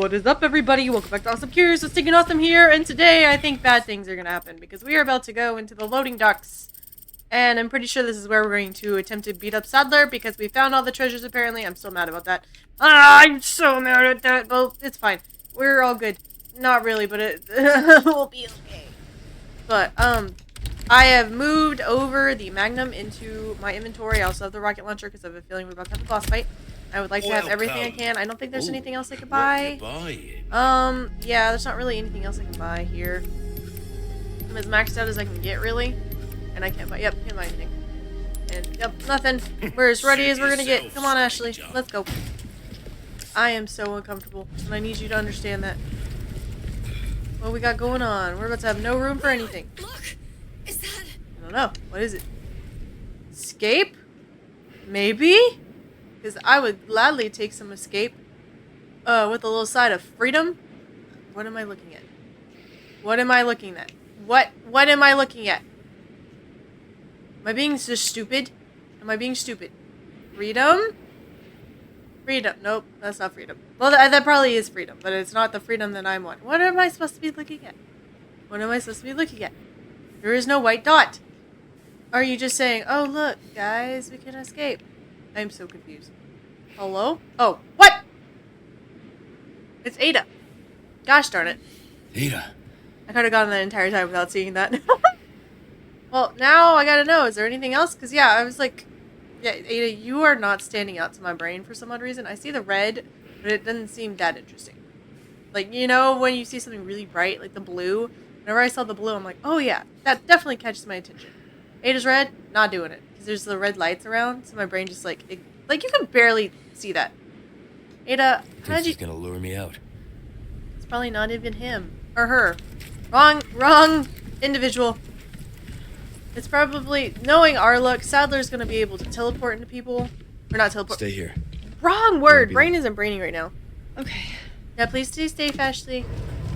What is up, everybody? Welcome back to Awesome Curious with Stinking Awesome here, and today I think bad things are gonna happen because we are about to go into the loading docks. And I'm pretty sure this is where we're going to attempt to beat up Sadler because we found all the treasures apparently. I'm still mad about that. I'm so mad at that. Well, it's fine. We're all good. Not really, but it will be okay. But, I have moved over the Magnum into my inventory. I also have the rocket launcher because I have a feeling we're about to have a boss fight. I would like to have everything I can. I don't think there's anything else I could buy. Yeah, there's not really anything else I can buy here. I'm as maxed out as I can get, really. And I can't buy, can't buy anything. And, nothing. We're as ready as we're gonna get. Come on, Ashley. Let's go. I am so uncomfortable, and I need you to understand that. What we got going on? We're about to have no room for anything. Look! Is that... I don't know. What is it? Escape? Maybe? Because I would gladly take some escape. With a little side of freedom. What am I looking at? What am I looking at? What am I looking at? Am I being just stupid? Am I being stupid? Freedom? Freedom. Nope, that's not freedom. Well, that probably is freedom, but it's not the freedom that I want. What am I supposed to be looking at? What am I supposed to be looking at? There is no white dot. Are you just saying, oh, look, guys, we can escape? I'm so confused. Hello? Oh, what? It's Ada. Gosh darn it. Ada. I could have gone that entire time without seeing that. Well, now I gotta know. Is there anything else? Because, yeah, I was like... Yeah, Ada, you are not standing out to my brain for some odd reason. I see the red, but it doesn't seem that interesting. Like, you know, when you see something really bright, like the blue. Whenever I saw the blue, I'm like, oh, yeah, that definitely catches my attention. Ada's red, not doing it. Because there's the red lights around, so my brain just, like, you can barely see that. Ada, how did you... He's gonna lure me out. It's probably not even him. Or her. Wrong individual. It's probably, knowing our luck, Sadler's gonna be able to teleport into people. Or not teleport. Stay here. Wrong word! Brain isn't braining right now. Okay. Yeah, please stay safe, Ashley.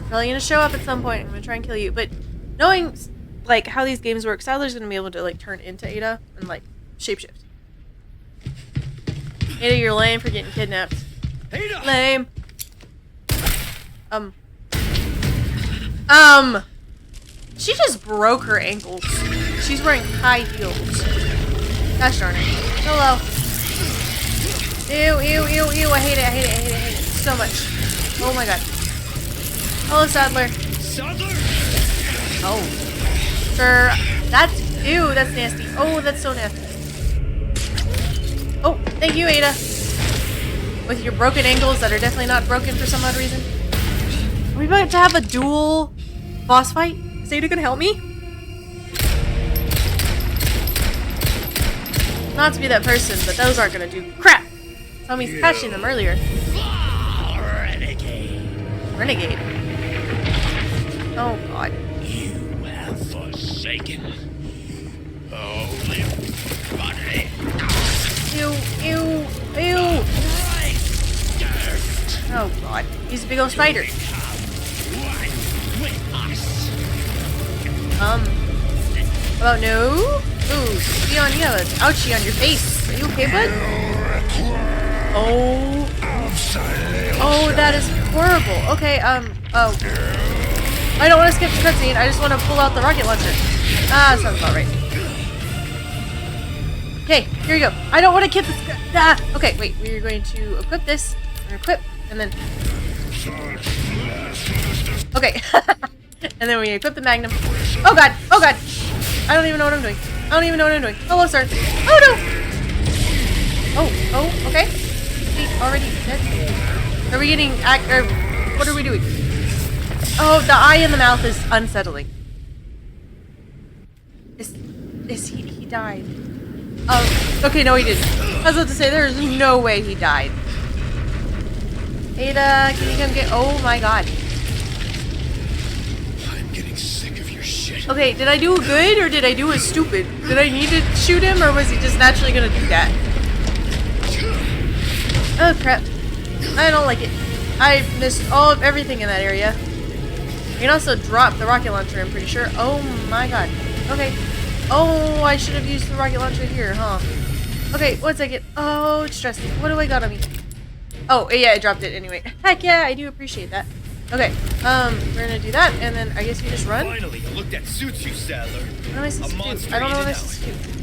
Probably gonna show up at some point. I'm gonna try and kill you. But knowing, like, how these games work, Sadler's gonna be able to, like, turn into Ada and, like, shapeshift. Ada, you're lame for getting kidnapped. Ada! Lame. She just broke her ankles. She's wearing high heels. Gosh darn it. Hello. Ew. I hate it so much. Oh my god. Hello, Sadler. Sadler! Oh. Sir, that's... Ew, that's nasty. Oh, that's so nasty. Oh, thank you, Ada. With your broken ankles that are definitely not broken for some odd reason. Are we about to have a dual boss fight? Is Ada gonna help me? Not to be that person, but those aren't gonna do crap. Saw me catching them earlier. Renegade. Oh god. You have forsaken holy body. Ew. Oh god. He's a big old spider. Oh no? Ooh, Leon, you have an ouchie on your face. Are you okay, bud? Oh, that is horrible. Okay, oh. I don't want to skip the cutscene. I just want to pull out the rocket launcher. Ah, sounds about right. Okay, here you go. I don't want to get this. Ah, okay, wait. We're going to equip this. We're going to equip, and then. Okay. And then we equip the Magnum. Oh god! I don't even know what I'm doing. Hello, sir. Oh no! Oh, okay. Is he already dead? Are we getting what are we doing? Oh, the eye in the mouth is unsettling. Is he died? Oh, okay, no he didn't. I was about to say there's no way he died. Ada, can you come get... Oh my god. Okay, did I do good or did I do a stupid? Did I need to shoot him or was he just naturally gonna do that? Oh crap. I don't like it. I missed everything in that area. You can also drop the rocket launcher, I'm pretty sure. Oh my god. Okay. Oh, I should have used the rocket launcher here, huh? Okay, 1 second. Oh, it's stressing. What do I got on me? Oh, yeah, I dropped it anyway. Heck yeah, I do appreciate that. Okay, we're gonna do that, and then I guess you just run? Finally, a look that suits you, Sadler. What am I supposed to do? monster I don't know in what I'm and supposed to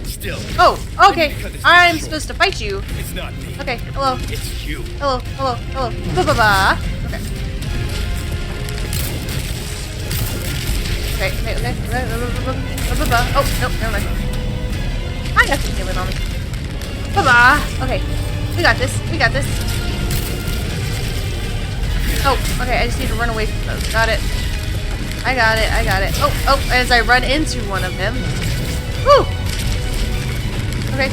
do. Still, Oh, okay. Let me cut this I'm short. supposed to fight you. it's not me. Okay, hello. It's you. Hello, hello, hello. Ba-ba-ba. Okay. Okay, okay, okay. Ba-ba-ba. Oh, nope, never mind. I got some healing on me. Ba-ba. Okay. We got this. We got this. Oh, okay, I just need to run away from those. Got it. I got it, I got it. Oh, oh, as I run into one of them. Woo! Okay.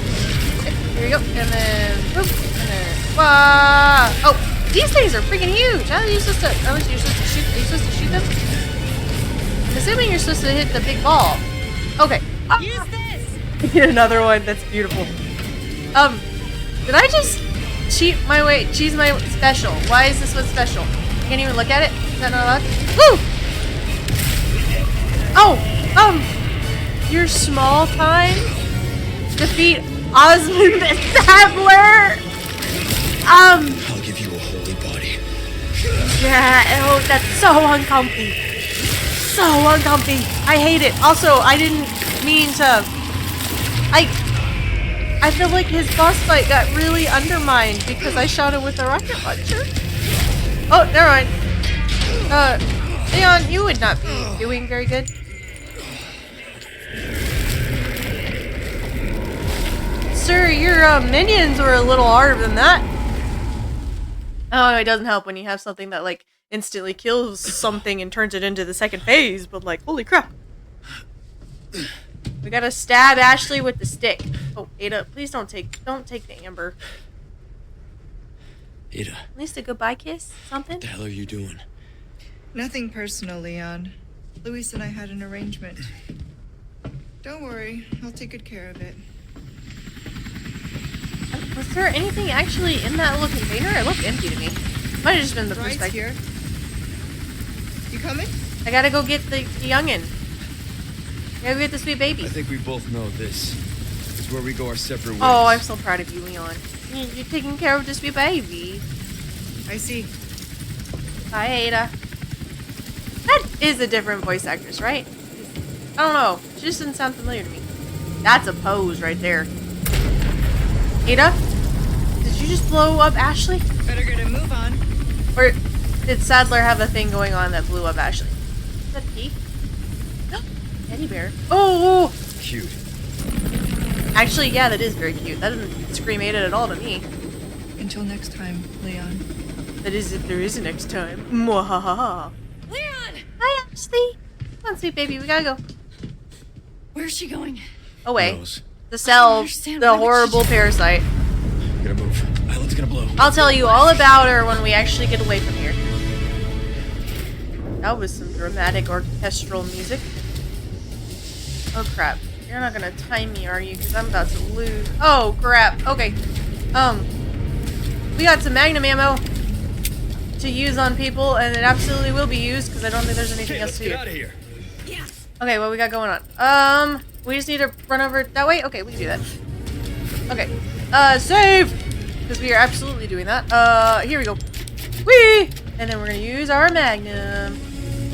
Okay, here we go. And then, whoop, and then, wah! Oh, these things are freaking huge. How are you supposed to, unless you're supposed to shoot, are you supposed to shoot them? I'm assuming you're supposed to hit the big ball. Okay. Use this! Get another one. That's beautiful. Did I just cheese my special? Why is this one special? I can't even look at it. Is that not allowed? Woo! Oh, your small time defeat Osmond Sadler. I'll give you a holy body. Yeah. Oh, that's so uncomfy. So uncomfy. I hate it. Also, I didn't mean to. I feel like his boss fight got really undermined because I shot him with a rocket launcher. Oh, never mind. Leon, you would not be doing very good. Sir, your minions were a little harder than that. Oh, it doesn't help when you have something that like instantly kills something and turns it into the second phase, but like, holy crap. We gotta stab Ashley with the stick. Oh, Ada, please don't take the amber. Ada, At least a goodbye kiss? Something? what the hell are you doing? Nothing personal, Leon. Luis and I had an arrangement. Don't worry, I'll take good care of it. Was there anything actually in that little container? It looked empty to me. Might have just been the Bride's perspective. here. You coming? I gotta go get the youngin'. I gotta go get the sweet baby. I think we both know this is where we go our separate ways. Oh, I'm so proud of you, Leon. You're taking care of the sweet baby. I see. Hi, Ada. That is a different voice actress, right? I don't know. She just didn't sound familiar to me. That's a pose right there. Ada? Did you just blow up Ashley? Better get a move on. Or did Sadler have a thing going on that blew up Ashley? Is that a key? Teddy bear. Oh! Cute. Actually, yeah, that is very cute. That doesn't scream Ada at all to me. Until next time, Leon. That is if there is a next time. Mwahaha. Leon! Hi, Ashley. Come on, sweet baby. We gotta go. Where's she going? Away. Knows. The cell, understand. the Why would she horrible do- parasite. Gotta move. Island's gonna blow. I'll tell you all about her when we actually get away from here. That was some dramatic orchestral music. Oh crap. You're not gonna time me, are you? Because I'm about to lose. Oh crap. Okay. We got some magnum ammo to use on people, and it absolutely will be used because I don't think there's anything Okay, else let's to get do. out of here. Yes! Okay, what we got going on? We just need to run over that way? Okay, we can do that. Okay. Save! Because we are absolutely doing that. Here we go. Whee! And then we're gonna use our magnum.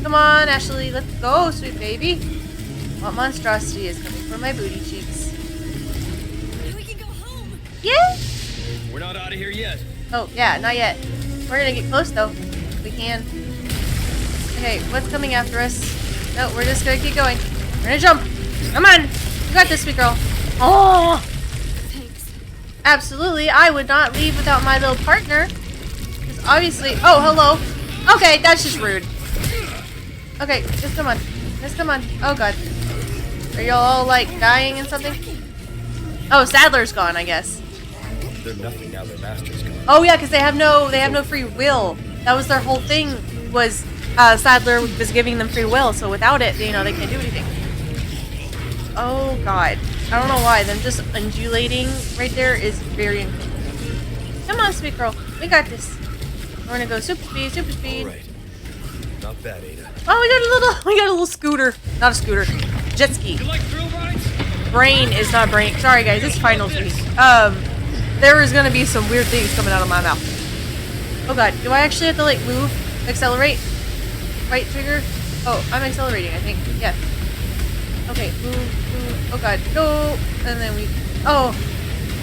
Come on, Ashley, let's go, sweet baby. What monstrosity is coming from my booty cheeks? We can go home! Yeah? We're not out of here yet. Oh, yeah, not yet. We're gonna get close, though. If we can. Okay, what's coming after us? No, we're just gonna keep going. We're gonna jump. Come on! You got this, sweet girl. Oh! Thanks. Absolutely, I would not leave without my little partner. Because obviously... Oh, hello. Okay, that's just rude. Okay, just come on. Just come on. Oh, God. Are y'all all, like, dying and something? Oh, Sadler's gone, I guess. They're nothing now their master's gone. Oh, yeah, because they have no free will. That was their whole thing, was Sadler was giving them free will, so without it, you know, they can't do anything. Oh, God. I don't know why. Them just undulating right there is very uncomfortable. Come on, sweet girl. We got this. We're gonna go super speed, super speed. All right. Not bad, Ada. Oh, we got a little scooter. Not a scooter. Jet ski. You like thrill rides? Brain is not brain. Sorry, guys. It's finals week. there is gonna be some weird things coming out of my mouth. Oh god, do I actually have to like move? Accelerate? Right trigger? Oh, I'm accelerating, I think. Yeah. Okay, move. Oh god, no! And then we... Oh!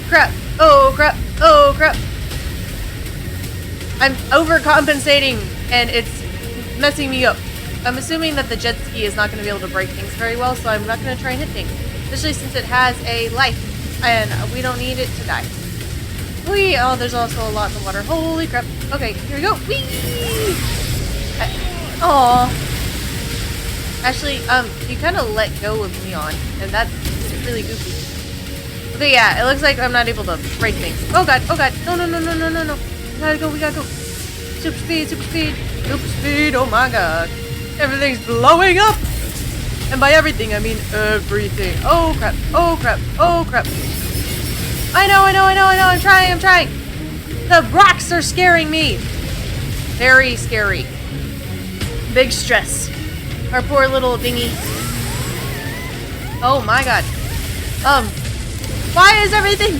Crap! Oh crap! Oh crap! I'm overcompensating, and it's messing me up. I'm assuming that the jet ski is not going to be able to break things very well, so I'm not going to try and hit things. Especially since it has a life, and we don't need it to die. Whee! Oh, there's also a lot in the water. Holy crap. Okay, here we go. Whee! Aww. Actually, you kind of let go of Leon, and that's really goofy. Okay, yeah, it looks like I'm not able to break things. Oh god, oh god. No, no, no, no, no, no, no. We gotta go. Super speed, oh my god. Everything's blowing up! And by everything, I mean everything. Oh crap, oh crap, oh crap. I know, I'm trying. The rocks are scaring me. Very scary. Big stress. Our poor little dinghy. Oh my god. Why is everything...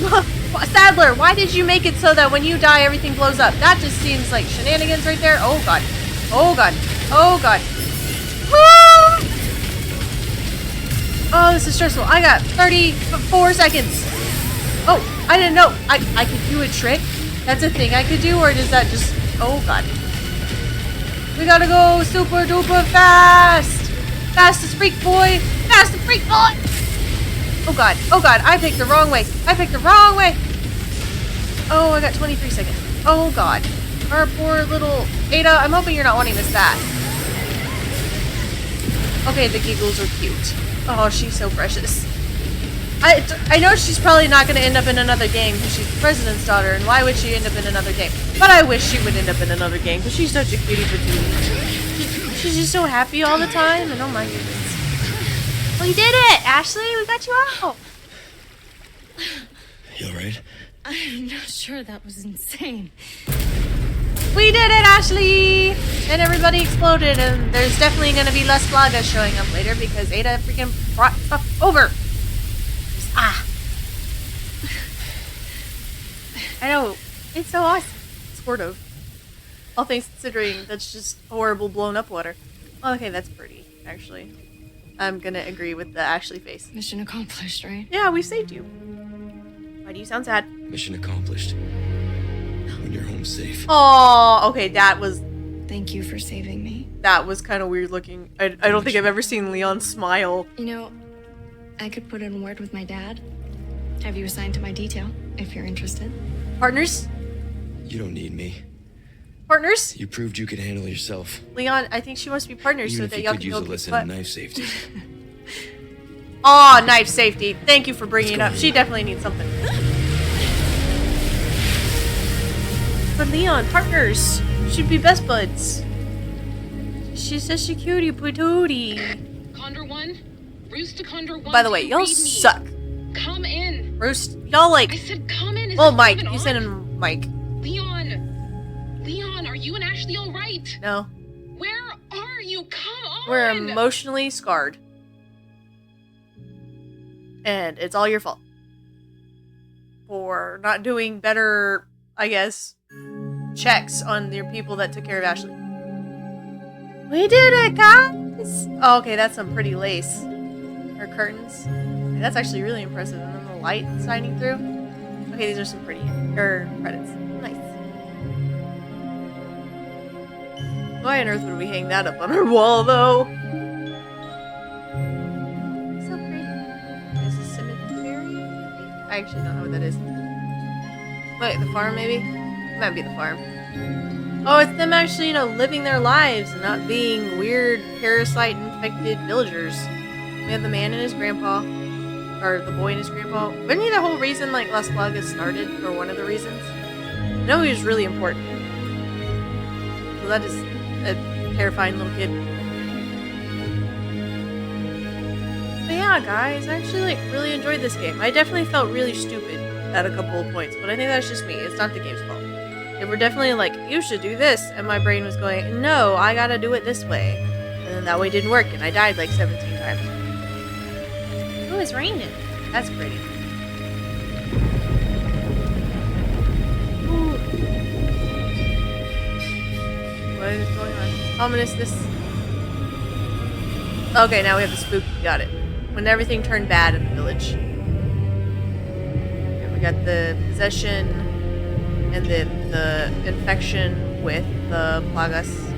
Sadler, why did you make it so that when you die, everything blows up? That just seems like shenanigans right there. Oh god. Oh god. Oh god. Oh, this is stressful. I got 34 seconds. Oh, I didn't know. I could do a trick? That's a thing I could do, or does that just... Oh god. We gotta go super duper fast. Fast as freak boy. Fast as freak boy. Oh god, I picked the wrong way. Oh, I got 23 seconds. Oh god. Our poor little Ada, I'm hoping you're not wanting this that. Okay, the giggles are cute. Oh, she's so precious. I know she's probably not going to end up in another game because she's the president's daughter, and why would she end up in another game? But I wish she would end up in another game because she's such a cutie patootie. She's just so happy all the time, and oh my goodness. We did it, Ashley. We got you out. You alright? I'm not sure, that was insane. We did it, Ashley! And everybody exploded, and there's definitely going to be less Blaga showing up later because Ada freaking brought stuff over. Just, I know. It's so awesome. Sort of. All things considering, that's just horrible blown up water. Oh, okay, that's pretty, actually. I'm gonna agree with the Ashley face. Mission accomplished, right? Yeah, we saved you. Why do you sound sad? Mission accomplished. When you're home safe. Oh, okay, that was Thank you for saving me. kind of weird looking. I don't think I've ever seen Leon smile. You know, I could put in a word with my dad. Have you assigned to my detail, if you're interested. Partners? You don't need me. Partners? You proved you could handle yourself. Leon, I think she wants to be partners Even so if that you y'all could can use go a lesson butt. in knife safety. Aw, knife safety. Thank you for bringing it What's up. going She on? definitely needs something. But Leon, partners should be best buds. She's such a cutie patootie. Condor 1? Roost to Condor 1. By the way, do you y'all read me? suck. Come in. Roost, y'all like... I said come in. Is Well, this Mike. even You on? said in Mike. Leon, are you and Ashley all right? No. Where are you? Come on. We're emotionally scarred. And it's all your fault. For not doing better, I guess, checks on your people that took care of Ashley. We did it, guys! Oh, okay, that's some pretty lace. Or curtains. Okay, that's actually really impressive. And then the light shining through. Okay, these are some pretty credits. Nice. Why on earth would we hang that up on our wall, though? So pretty. Is this cemetery? I actually don't know what that is. Wait, the farm, maybe? It might be the farm. Oh, it's them actually, living their lives and not being weird, parasite-infected villagers. We have the man and his grandpa. Or the boy and his grandpa. Wasn't he the whole reason, Las Plagas started? Or one of the reasons? I know he was really important. So that is a terrifying little kid. But yeah, guys, I actually, really enjoyed this game. I definitely felt really stupid at a couple of points, but I think that's just me. It's not the game's fault. They were definitely like, you should do this, and my brain was going, no, I gotta do it this way. And then that way didn't work, and I died like 17 times. Oh, it's raining. That's pretty. What is going on? Ominousness. Okay, now we have the spook. Got it. When everything turned bad in the village. And we got the possession and the infection with the Plagas.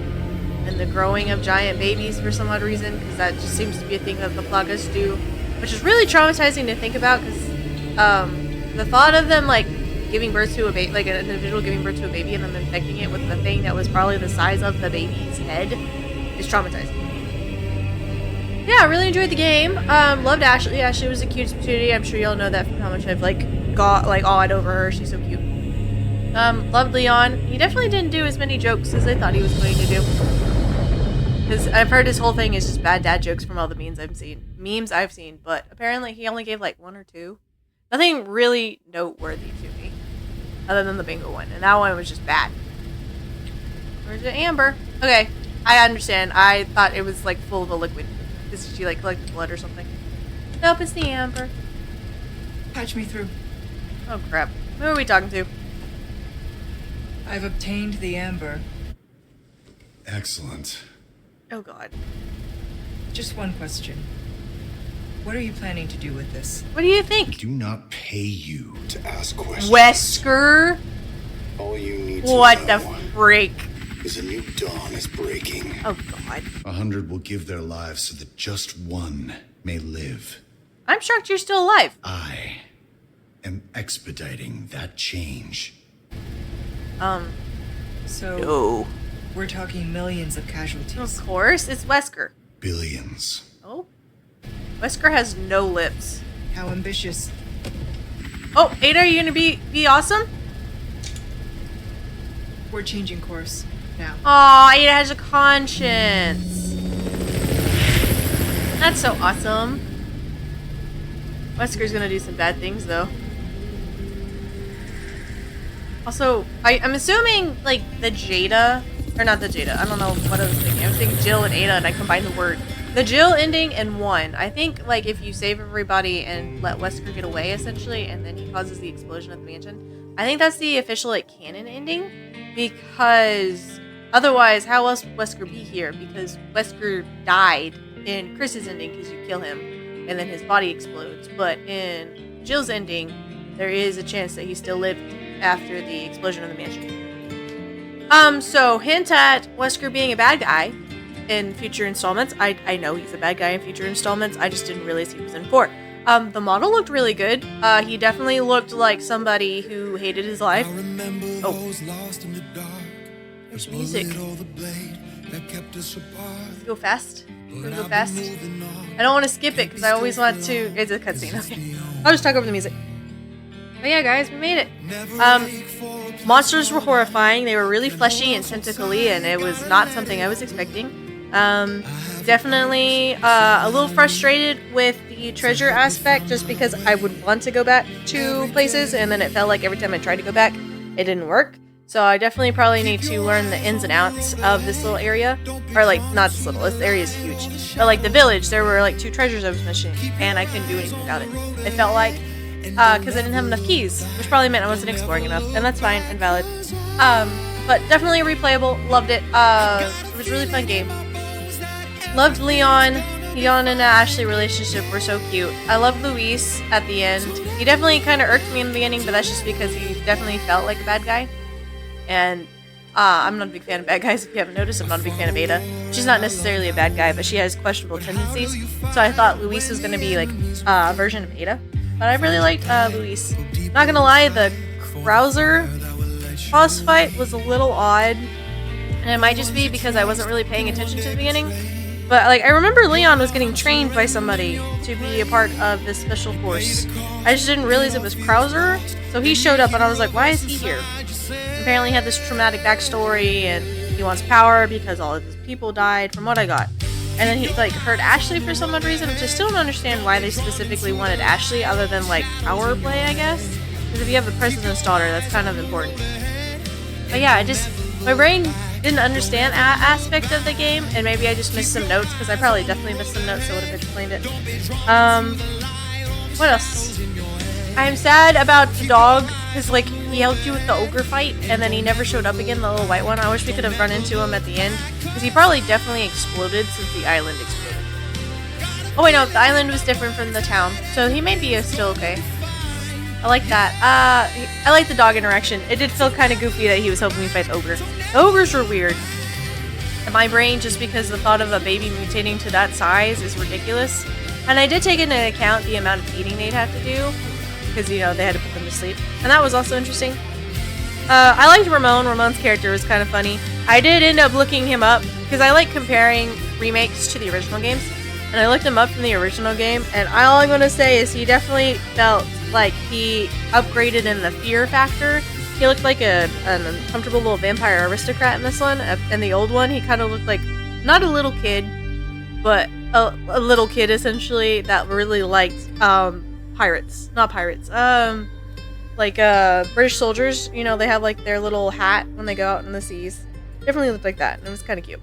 And the growing of giant babies for some odd reason, because that just seems to be a thing that the Plagas do. Which is really traumatizing to think about, because the thought of them, like, giving birth to a baby, like an individual giving birth to a baby and then infecting it with the thing that was probably the size of the baby's head is traumatizing. Yeah, I really enjoyed the game. Loved Ashley. Ashley was the cutest patootie. I'm sure y'all know that from how much I've awed over her. She's so cute. Loved Leon. He definitely didn't do as many jokes as I thought he was going to do. Because I've heard his whole thing is just bad dad jokes from all the memes I've seen. But apparently he only gave like 1 or 2. Nothing really noteworthy to me. Other than the bingo one. And that one was just bad. Where's the Amber? Okay. I understand. I thought it was like full of a liquid. Because she like collected blood or something. Nope, it's the Amber. Patch me through. Oh crap. Who are we talking to? I've obtained the amber. Excellent. Oh god. Just one question. What are you planning to do with this? What do you think? Do not pay you to ask questions. Wesker? All you need to What know the freak? is a new dawn is breaking. Oh god. 100 will give their lives so that just one may live. I'm shocked you're still alive. I am expediting that change. So, No. we're talking millions of casualties. Of course, it's Wesker. Billions. Oh. Wesker has no lips. How ambitious. Oh, Ada, are you gonna be awesome? We're changing course now. Aw, Ada has a conscience. That's so awesome. Wesker's gonna do some bad things, though. Also, I'm assuming, like, the Jada... Or not the Jada, I don't know what I was thinking. I was thinking Jill and Ada, and I combined the word. The Jill ending in 1. I think, like, if you save everybody and let Wesker get away, essentially, and then he causes the explosion of the mansion, I think that's the official, like, canon ending. Because otherwise, how else would Wesker be here? Because Wesker died in Chris's ending because you kill him, and then his body explodes. But in Jill's ending, there is a chance that he still lived after the explosion of the mansion. So hint at Wesker being a bad guy in future installments. I know he's a bad guy in future installments. I just didn't realize he was in 4. The model looked really good. He definitely looked like somebody who hated his life. Oh. There's music. Let's go fast. Can we go fast? I don't want to skip it because I always want to... It's a cutscene. Okay. I'll just talk over the music. But yeah, guys, we made it. Monsters were horrifying. They were really fleshy and tentacly, and it was not something I was expecting. Definitely a little frustrated with the treasure aspect, just because I would want to go back to places, and then it felt like every time I tried to go back, it didn't work. So I definitely probably need to learn the ins and outs of this little area. Or, like, not this little, this area is huge. But, like, the village, there were, like, 2 treasures I was missing, and I couldn't do anything about it. It felt like, because I didn't have enough keys, which probably meant I wasn't exploring enough, and that's fine and valid. But definitely replayable, loved it. It was a really fun game. Loved Leon. Leon and Ashley relationship were so cute. I loved Luis at the end. He definitely kind of irked me in the beginning, but that's just because he definitely felt like a bad guy. And I'm not a big fan of bad guys. If you haven't noticed, I'm not a big fan of Ada. She's not necessarily a bad guy, but she has questionable tendencies. So I thought Luis was going to be like a version of Ada. But I really liked Luis. Not gonna lie, the Krauser boss fight was a little odd. And it might just be because I wasn't really paying attention to the beginning. But, like, I remember Leon was getting trained by somebody to be a part of this special force. I just didn't realize it was Krauser. So he showed up and I was like, why is he here? Apparently he had this traumatic backstory and he wants power because all of his people died, from what I got. And then he, like, hurt Ashley for some odd reason, which I still don't understand why they specifically wanted Ashley other than, like, power play, I guess. Because if you have the president's daughter, that's kind of important. But yeah, my brain didn't understand aspect of the game, and maybe I just missed some notes, because I probably definitely missed some notes that would have explained it. What else? I'm sad about the dog, because, like, he helped you with the ogre fight, and then he never showed up again, the little white one. I wish we could have run into him at the end, because he probably definitely exploded since the island exploded. Oh wait, no, the island was different from the town, so he may be still okay. I like that. I like the dog interaction. It did feel kind of goofy that he was helping me fight the ogre. The ogres were weird. In my brain, just because the thought of a baby mutating to that size is ridiculous. And I did take into account the amount of eating they'd have to do, because, you know, they had to put them to sleep. And that was also interesting. I liked Ramon. Ramon's character was kind of funny. I did end up looking him up, because I like comparing remakes to the original games. And I looked him up from the original game, and all I'm going to say is he definitely felt like he upgraded in the fear factor. He looked like an uncomfortable little vampire aristocrat in this one. In the old one, he kind of looked like, not a little kid, but a little kid, essentially, that really liked pirates. Not pirates. Like British soldiers. You know, they have like their little hat when they go out in the seas. Definitely looked like that, and it was kind of cute.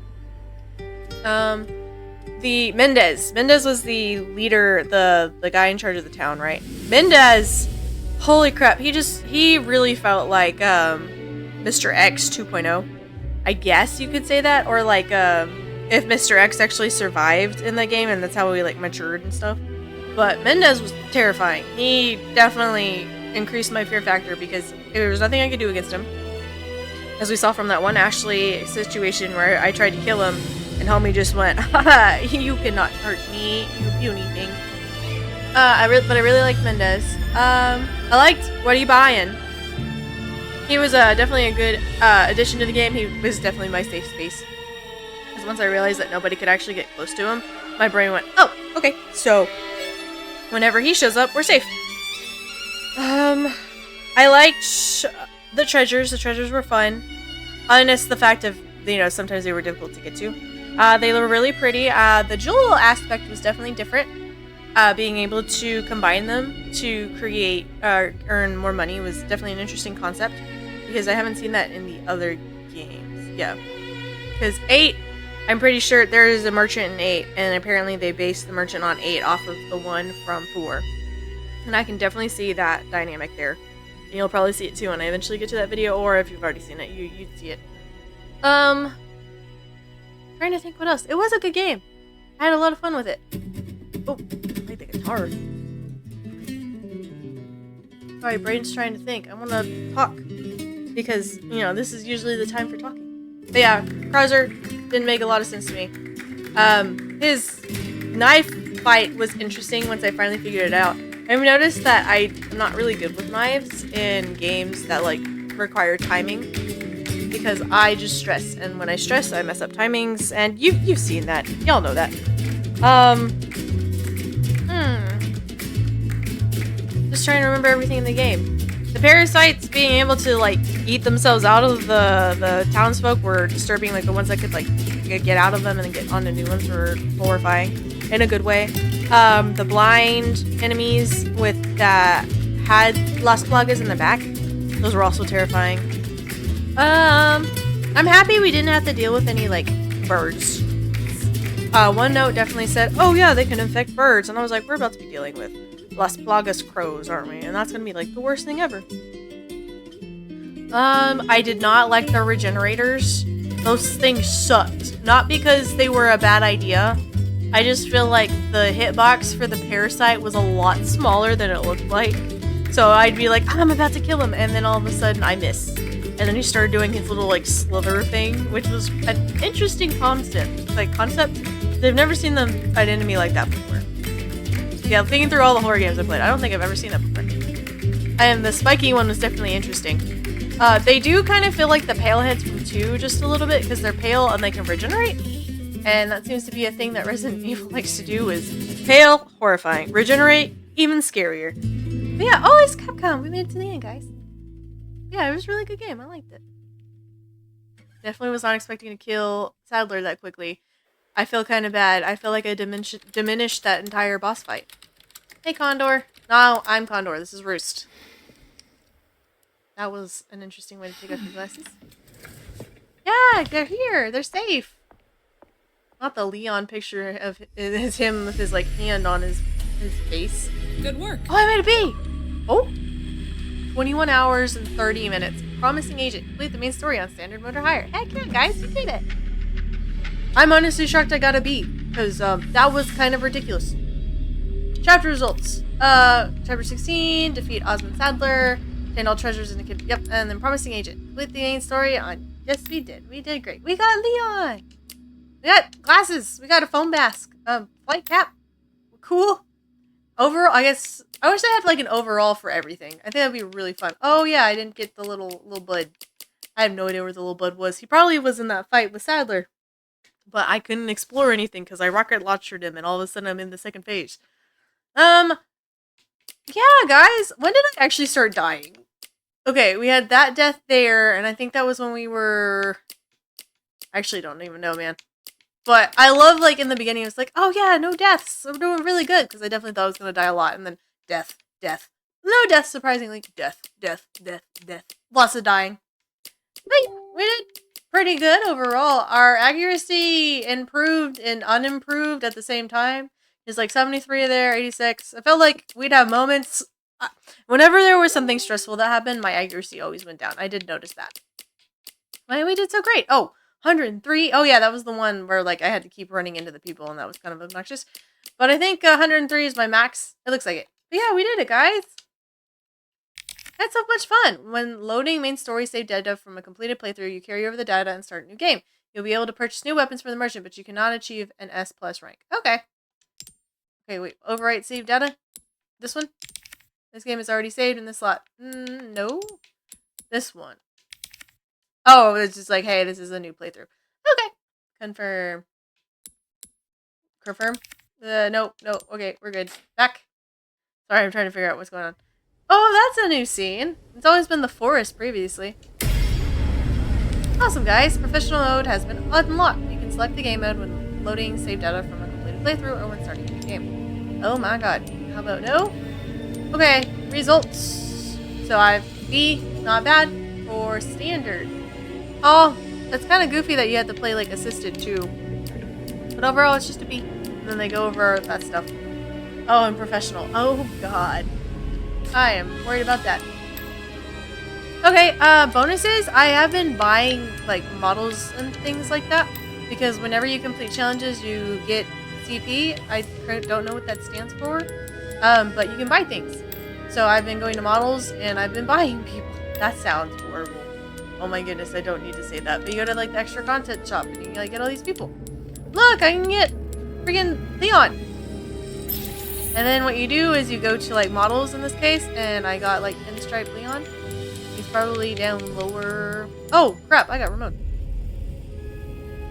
The Mendez was the leader, the guy in charge of the town, right? Mendez, holy crap, he really felt like Mr. X 2.0. I guess you could say that, or like if Mr. X actually survived in the game, and that's how he like matured and stuff. But Mendez was terrifying. He definitely increased my fear factor because there was nothing I could do against him. As we saw from that one Ashley situation where I tried to kill him, and homie just went, haha, you cannot hurt me, you puny thing. But I really liked Mendez. I liked What Are You Buying? He was definitely a good addition to the game. He was definitely my safe space. Because once I realized that nobody could actually get close to him, my brain went, oh, okay, so whenever he shows up, we're safe. I liked the treasures. The treasures were fun. Minus the fact of, you know, sometimes they were difficult to get to. They were really pretty. The jewel aspect was definitely different. Being able to combine them to create, earn more money was definitely an interesting concept. Because I haven't seen that in the other games. Yeah. Because 8, I'm pretty sure there is a merchant in 8. And apparently they based the merchant on 8 off of the one from 4. And I can definitely see that dynamic there. And you'll probably see it too when I eventually get to that video. Or if you've already seen it, you'd see it. Trying to think what else. It was a good game. I had a lot of fun with it. Oh, I like the guitar. Sorry, brain's trying to think. I want to talk. Because, you know, this is usually the time for talking. But yeah, Krauser didn't make a lot of sense to me. His knife fight was interesting once I finally figured it out. I've noticed that I'm not really good with knives in games that, like, require timing. Because I just stress, and when I stress, I mess up timings, and you've seen that. Y'all know that. Just trying to remember everything in the game. The parasites being able to, like, eat themselves out of the townsfolk were disturbing. Like, the ones that could, like, get out of them and then get onto new ones were horrifying in a good way. The blind enemies with that had Las Plagas in the back, those were also terrifying. I'm happy we didn't have to deal with any, like, birds. One note definitely said, oh yeah, they can infect birds. And I was like, we're about to be dealing with Las Plagas crows, aren't we? And that's gonna be, like, the worst thing ever. I did not like the regenerators. Those things sucked. Not because they were a bad idea. I just feel like the hitbox for the parasite was a lot smaller than it looked like. So I'd be like, I'm about to kill him, and then all of a sudden I miss. And then he started doing his little, like, slither thing, which was an interesting concept. They've never seen an enemy like that before. Yeah, thinking through all the horror games I played, I don't think I've ever seen that before. And the spiky one was definitely interesting. They do kind of feel like the pale heads from 2 just a little bit, because they're pale and they can regenerate. And that seems to be a thing that Resident Evil likes to do, is pale, horrifying. Regenerate, even scarier. But yeah, oh, it's Capcom. We made it to the end, guys. Yeah, it was a really good game. I liked it. Definitely was not expecting to kill Sadler that quickly. I feel kind of bad. I feel like I diminished that entire boss fight. Hey, Condor. No, I'm Condor. This is Roost. That was an interesting way to take off your glasses. Yeah, they're here. They're safe. Not the Leon picture of him with his, like, hand on his face. Good work. Oh, I made a bee! Oh, 21 hours and 30 minutes. Promising agent. Complete the main story on standard motor hire. Heck yeah, guys, you did it. I'm honestly shocked I got a B, because that was kind of ridiculous. Chapter results. Chapter 16, defeat Osmond Sadler, obtain all treasures in the kid. Yep, and then promising agent. Complete the main story on. Yes, we did. We did great. We got Leon. We got glasses. We got a foam mask. Flight cap. Cool. Overall, I guess I wish I had like an overall for everything. I think that'd be really fun. Oh yeah, I didn't get the little bud. I have no idea where the little bud was. He probably was in that fight with Sadler, but I couldn't explore anything because I rocket launched him, and all of a sudden I'm in the second phase. Yeah, guys, when did I actually start dying? Okay, we had that death there, and I think that was when we were. I actually don't even know, man. But I love, like, in the beginning, it was like, oh yeah, no deaths. I'm doing really good, because I definitely thought I was going to die a lot. And then death, death. No death, surprisingly. Death, death, death, death. Lots of dying. But we did pretty good overall. Our accuracy improved and unimproved at the same time. There's like 73 there, 86. I felt like we'd have moments. Whenever there was something stressful that happened, my accuracy always went down. I did notice that. But we did so great. Oh, 103. Oh yeah, that was the one where like I had to keep running into the people, and that was kind of obnoxious. But I think 103 is my max. It looks like it. But yeah, we did it, guys. That's so much fun. When loading main story save data from a completed playthrough, you carry over the data and start a new game. You'll be able to purchase new weapons from the merchant, but you cannot achieve an S+ rank. Okay. Okay, wait. Overwrite save data? This one? This game is already saved in this slot. No. This one. Oh, it's just like, hey, this is a new playthrough. Okay. Confirm. Confirm. No. Okay, we're good. Back. Sorry, I'm trying to figure out what's going on. Oh, that's a new scene. It's always been the forest previously. Awesome, guys. Professional mode has been unlocked. You can select the game mode when loading save data from a completed playthrough or when starting a new game. Oh my god. How about no? Okay, results. So I've B, not bad, for standard. Oh, that's kind of goofy that you had to play like assisted too. But overall, it's just a B. And then they go over that stuff. Oh, and professional. Oh god. I am worried about that. Okay, bonuses. I have been buying like models and things like that because whenever you complete challenges, you get CP. I don't know what that stands for, but you can buy things. So I've been going to models and I've been buying people. That sounds horrible. Oh my goodness, I don't need to say that. But you go to like the extra content shop and you can like get all these people. Look, I can get freaking Leon. And then what you do is you go to like models in this case, and I got like Pinstripe Leon. He's probably down lower. Oh crap! I got Ramon.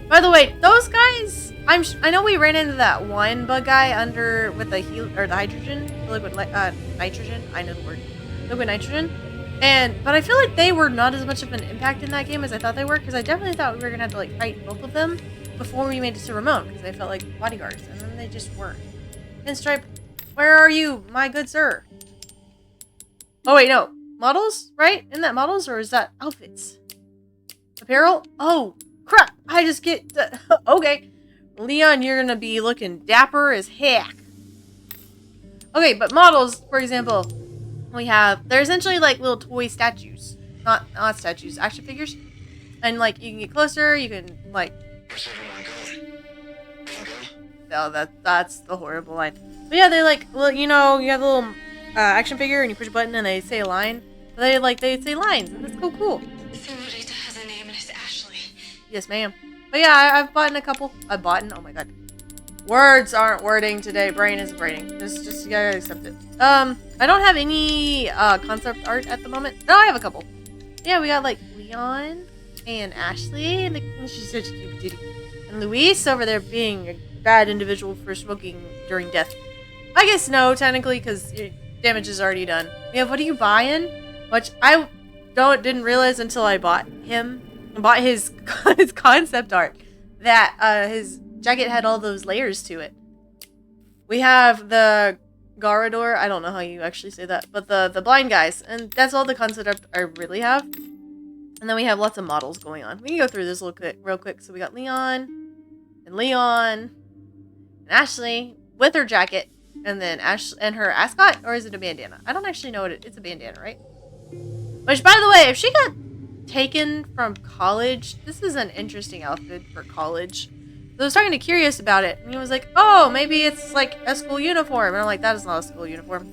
By the way, those guys, I know we ran into that one bug guy under with the the hydrogen, the liquid nitrogen. I know the word, liquid nitrogen. But I feel like they were not as much of an impact in that game as I thought they were, because I definitely thought we were gonna have to like fight both of them before we made it to Ramon, because they felt like bodyguards, and then they just weren't. Pinstripe. Where are you, my good sir? Oh, wait, no. Models, right? Isn't that models, or is that outfits? Apparel? Oh, crap. I just get... okay. Leon, you're gonna be looking dapper as heck. Okay, but models, for example, we have... They're essentially like little toy statues. Not statues, action figures. And, like, you can get closer, you can, like... Where's everyone going? Oh, that's the horrible line. But yeah, they like, well, you know, you have a little action figure and you push a button and they say a line. They say lines, and that's cool. Senorita has a name and it's Ashley. Yes, ma'am. But yeah, I've bought a couple. Oh my god. Words aren't wording today. Brain is braining. Just you gotta accept it. I don't have any concept art at the moment. No, I have a couple. Yeah, we got like Leon and Ashley, and she's such a cute kitty. And Luis over there being a bad individual for smoking during death. I guess no, technically, because your damage is already done. Yeah, what are you buying? Which I didn't realize until I bought him. I bought his concept art. That his jacket had all those layers to it. We have the Garador. I don't know how you actually say that, but the blind guys, and that's all the concept art I really have. And then we have lots of models going on. We can go through this real quick. So we got Leon and Ashley with her jacket. And then Ash and her ascot, or is it a bandana? I don't actually know what it's a bandana, right? Which, by the way, if she got taken from college, this is an interesting outfit for college. So I was talking to Curious about it, and he was like, oh, maybe it's like a school uniform. And I'm like, that is not a school uniform.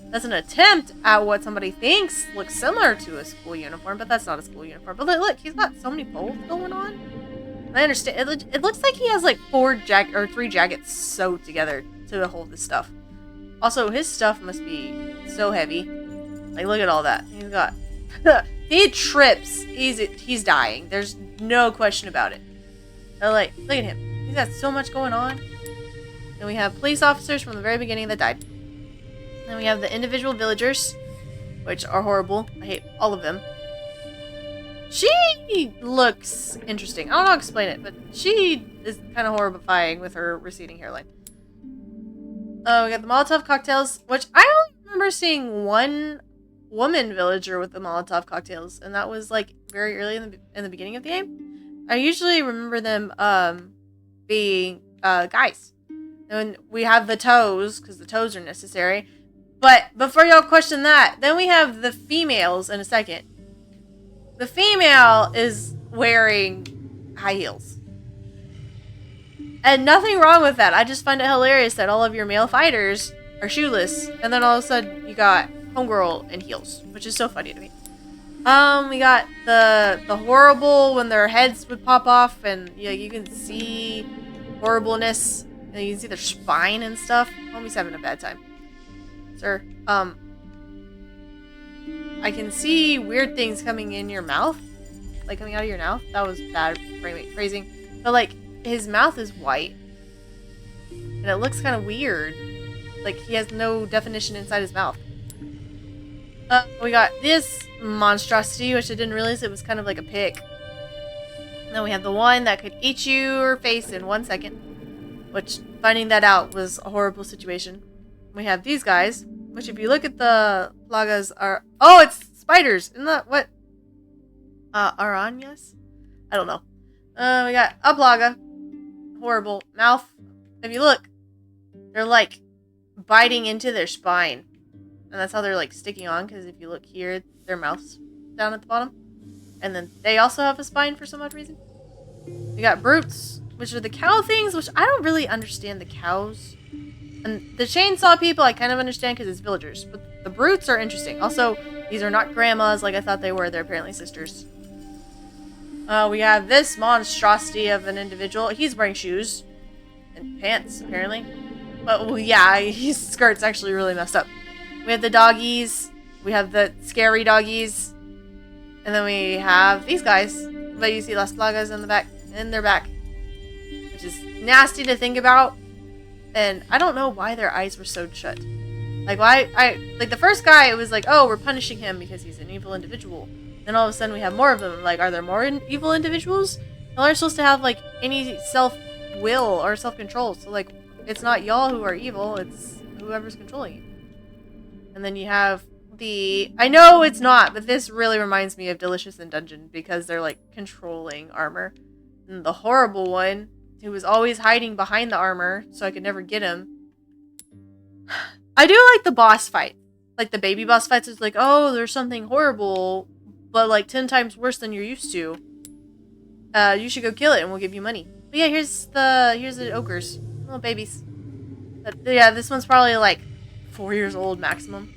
That's an attempt at what somebody thinks looks similar to a school uniform, but that's not a school uniform. But look, he's got so many folds going on. I understand. It looks like he has like 3 jackets sewed together to hold this stuff. Also, his stuff must be so heavy. Like, look at all that. He's got... he trips. He's dying. There's no question about it. But, like, look at him. He's got so much going on. And we have police officers from the very beginning that died. Then we have the individual villagers, which are horrible. I hate all of them. She looks interesting. I don't know how to explain it, but she is kind of horrifying with her receding hairline. Oh, we got the Molotov cocktails, which I only remember seeing one woman villager with the Molotov cocktails, and that was like very early in the beginning of the game. I usually remember them being guys. And we have the toes, because the toes are necessary. But before y'all question that, then we have the females in a second. The female is wearing high heels. And nothing wrong with that. I just find it hilarious that all of your male fighters are shoeless. And then all of a sudden, you got homegirl in heels. Which is so funny to me. We got the horrible when their heads would pop off. And you can see horribleness. And you can see their spine and stuff. Homie's having a bad time. Sir, I can see weird things coming in your mouth. Like, coming out of your mouth. That was bad phrasing. But, like, his mouth is white. And it looks kind of weird. Like, he has no definition inside his mouth. We got this monstrosity, which I didn't realize it was kind of like a pig. And then we have the one that could eat your face in 1 second. Which, finding that out was a horrible situation. We have these guys, which if you look at the plagas are... Oh, it's spiders! Isn't that what? Arañas? I don't know. We got a plaga. Horrible. Mouth. If you look, they're like biting into their spine. And that's how they're like sticking on, because if you look here, their mouth's down at the bottom. And then they also have a spine for some odd reason. We got brutes, which are the cow things, which I don't really understand the cows. And the chainsaw people, I kind of understand because it's villagers. But the brutes are interesting. Also, these are not grandmas like I thought they were. They're apparently sisters. We have this monstrosity of an individual. He's wearing shoes. And pants, apparently. But, well, yeah, his skirt's actually really messed up. We have the doggies. We have the scary doggies. And then we have these guys. But you see Las Plagas in their back. Which is nasty to think about. And I don't know why their eyes were sewed shut. Like, like, the first guy, it was like, oh, we're punishing him because he's an evil individual. Then all of a sudden we have more of them. Like, are there more evil individuals? Y'all are supposed to have, like, any self-will or self-control. So, like, it's not y'all who are evil. It's whoever's controlling you. And then you have the... I know it's not, but this really reminds me of Delicious in Dungeon because they're, like, controlling armor. And the horrible one... who was always hiding behind the armor, so I could never get him. I do like the boss fight. Like, the baby boss fights is like, oh, there's something horrible, but, like, 10 times worse than you're used to. You should go kill it, and we'll give you money. But yeah, here's the ogres. Little babies. But, yeah, this one's probably, like, 4 years old maximum.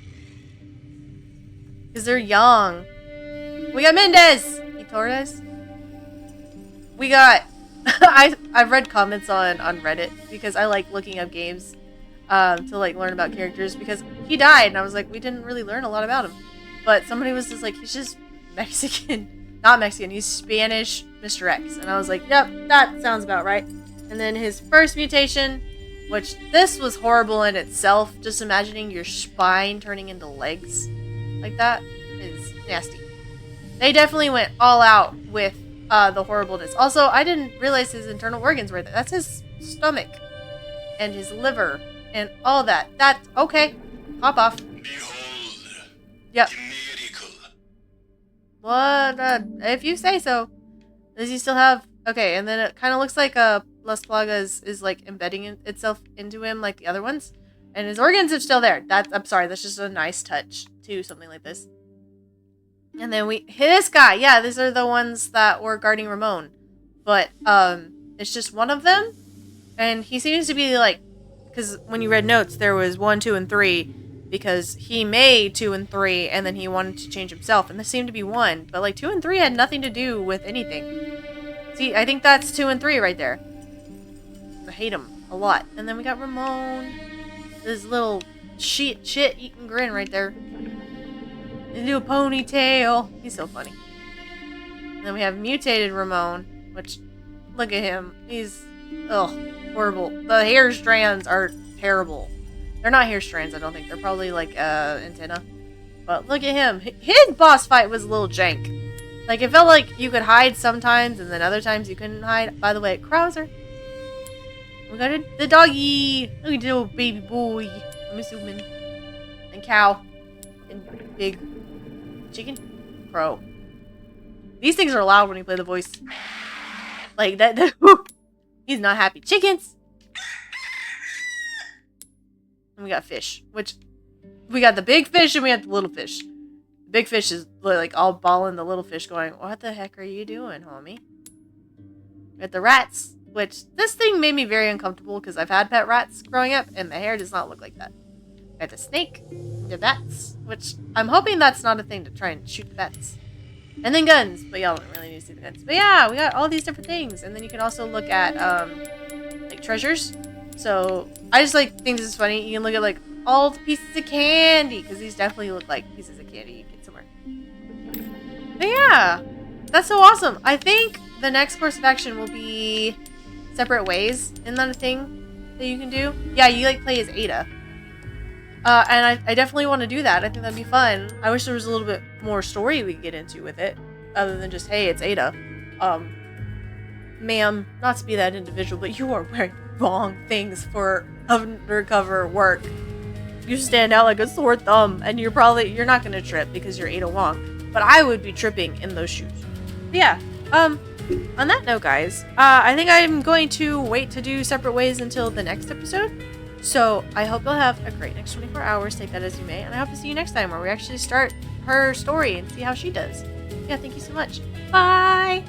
Because they're young. We got Mendez! Y Torres. We got... I've read comments on Reddit because I like looking up games to like learn about characters because he died and I was like, we didn't really learn a lot about him. But somebody was just like, he's just Mexican. Not Mexican, he's Spanish Mr. X. And I was like, yep, that sounds about right. And then his first mutation, which this was horrible in itself. Just imagining your spine turning into legs like that is nasty. They definitely went all out with the horribleness. Also, I didn't realize his internal organs were there. That's his stomach and his liver and all that. That's okay. Pop off. Behold. Yep. Miracle. What? If you say so. Does he still have... Okay, and then it kind of looks like Las Plagas is like embedding itself into him like the other ones. And his organs are still there. I'm sorry, that's just a nice touch to something like this. And then this guy, yeah, these are the ones that were guarding Ramon. But, it's just one of them. And he seems to be like, because when you read notes, there was 1, 2, and 3, because he made 2 and 3, and then he wanted to change himself, and this seemed to be 1. But, like, 2 and 3 had nothing to do with anything. See, I think that's 2 and 3 right there. I hate him a lot. And then we got Ramon. This little shit-eating grin right there. Into a ponytail. He's so funny. And then we have mutated Ramon, which, look at him. He's, horrible. The hair strands are terrible. They're not hair strands, I don't think. They're probably, like, antenna. But look at him. His boss fight was a little jank. Like, it felt like you could hide sometimes, and then other times you couldn't hide. By the way, Krauser. We got the doggy. Look at the little baby boy. I'm assuming. And cow. And pig. Chicken? Crow. These things are loud when you play the voice. Like, that. He's not happy. Chickens! And we got fish. Which, we got the big fish and we have the little fish. The big fish is, like, all balling the little fish going, what the heck are you doing, homie? We got the rats. Which, this thing made me very uncomfortable because I've had pet rats growing up, and the hair does not look like that. We got the snake. The bats. Which, I'm hoping that's not a thing to try and shoot the bats. And then guns. But y'all don't really need to see the guns. But yeah, we got all these different things. And then you can also look at, like, treasures. So, I just, like, think this is funny. You can look at, like, all the pieces of candy. Because these definitely look like pieces of candy you get somewhere. But yeah. That's so awesome. I think the next course of action will be separate ways. Isn't that a thing that you can do? Yeah, you, like, play as Ada. And I definitely want to do that. I think that'd be fun. I wish there was a little bit more story we could get into with it. Other than just, hey, it's Ada. Ma'am, not to be that individual, but you are wearing the wrong things for undercover work. You stand out like a sore thumb, and you're not going to trip because you're Ada Wong. But I would be tripping in those shoes. But yeah, on that note, guys, I think I'm going to wait to do separate ways until the next episode. So, I hope you'll have a great next 24 hours, take that as you may, and I hope to see you next time where we actually start her story and see how she does. Yeah, thank you so much. Bye!